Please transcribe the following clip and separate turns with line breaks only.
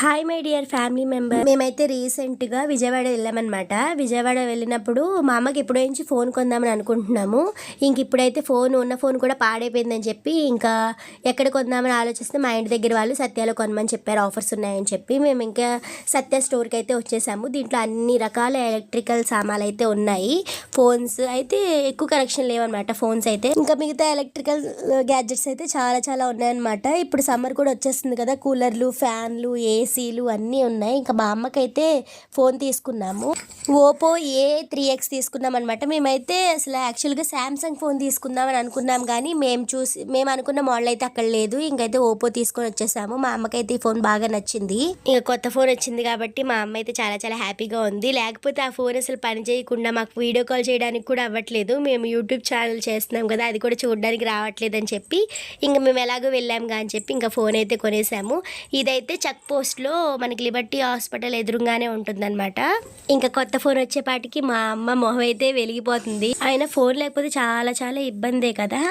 Hi my dear family member, మేమైతే రీసెంట్గా విజయవాడ వెళ్ళామన్నమాట. విజయవాడ వెళ్ళినప్పుడు మా అమ్మకి ఎప్పుడో నుంచి ఫోన్ కొందామని అనుకుంటున్నాము. ఇప్పుడైతే ఉన్న ఫోన్ కూడా పాడైపోయిందని చెప్పి ఇంకా ఎక్కడ కొందామని ఆలోచిస్తే మా ఇంటి దగ్గర వాళ్ళు సత్యాలో కొనమని చెప్పారు, ఆఫర్స్ ఉన్నాయని చెప్పి. మేము ఇంకా సత్య స్టోర్కి అయితే వచ్చేసాము. దీంట్లో అన్ని రకాల ఎలక్ట్రికల్ సామాన్లు అయితే ఉన్నాయి. ఫోన్స్ అయితే ఎక్కువ కలెక్షన్ లేవన్నమాట. ఫోన్స్ అయితే ఇంకా మిగతా ఎలక్ట్రికల్ గ్యాడ్జెట్స్ అయితే చాలా చాలా ఉన్నాయన్నమాట. ఇప్పుడు సమ్మర్ కూడా వచ్చేస్తుంది కదా, కూలర్లు, ఫ్యాన్లు, ఏసీలు అన్నీ ఉన్నాయి. ఇంకా మా అమ్మకైతే ఫోన్ తీసుకున్నాము, ఓపో A3X తీసుకున్నాం అనమాట. మేమైతే అసలు యాక్చువల్గా శాంసంగ్ ఫోన్ తీసుకుందామని అనుకున్నాం, కానీ మేము అనుకున్న మోడల్ అయితే అక్కడ లేదు. ఇంకైతే ఓపో తీసుకొని వచ్చేసాము. మా అమ్మకైతే ఈ ఫోన్ బాగా నచ్చింది. ఇంకా కొత్త ఫోన్ వచ్చింది కాబట్టి మా అమ్మ అయితే చాలా చాలా హ్యాపీగా ఉంది. లేకపోతే ఆ ఫోన్ అసలు పని చేయకుండా మాకు వీడియో కాల్ చేయడానికి కూడా అవ్వట్లేదు. మేము యూట్యూబ్ ఛానల్ చేస్తున్నాం కదా, అది కూడా చూడడానికి రావట్లేదు అని చెప్పి ఇంకా మేము ఎలాగో వెళ్ళాము అని చెప్పి ఇంకా ఫోన్ అయితే కొనేసాము. ఇదైతే చెక్ పోస్ట్లో మనకి లిబర్టీ హాస్పిటల్ ఎదురుగానే ఉంటుందన్నమాట. ఇంకా కొత్త ఫోన్ వచ్చేపాటికి మా అమ్మ మొహం అయితే వెలిగిపోతుంది. ఆయన ఫోన్ లేకపోతే చాలా చాలా ఇబ్బందే కదా.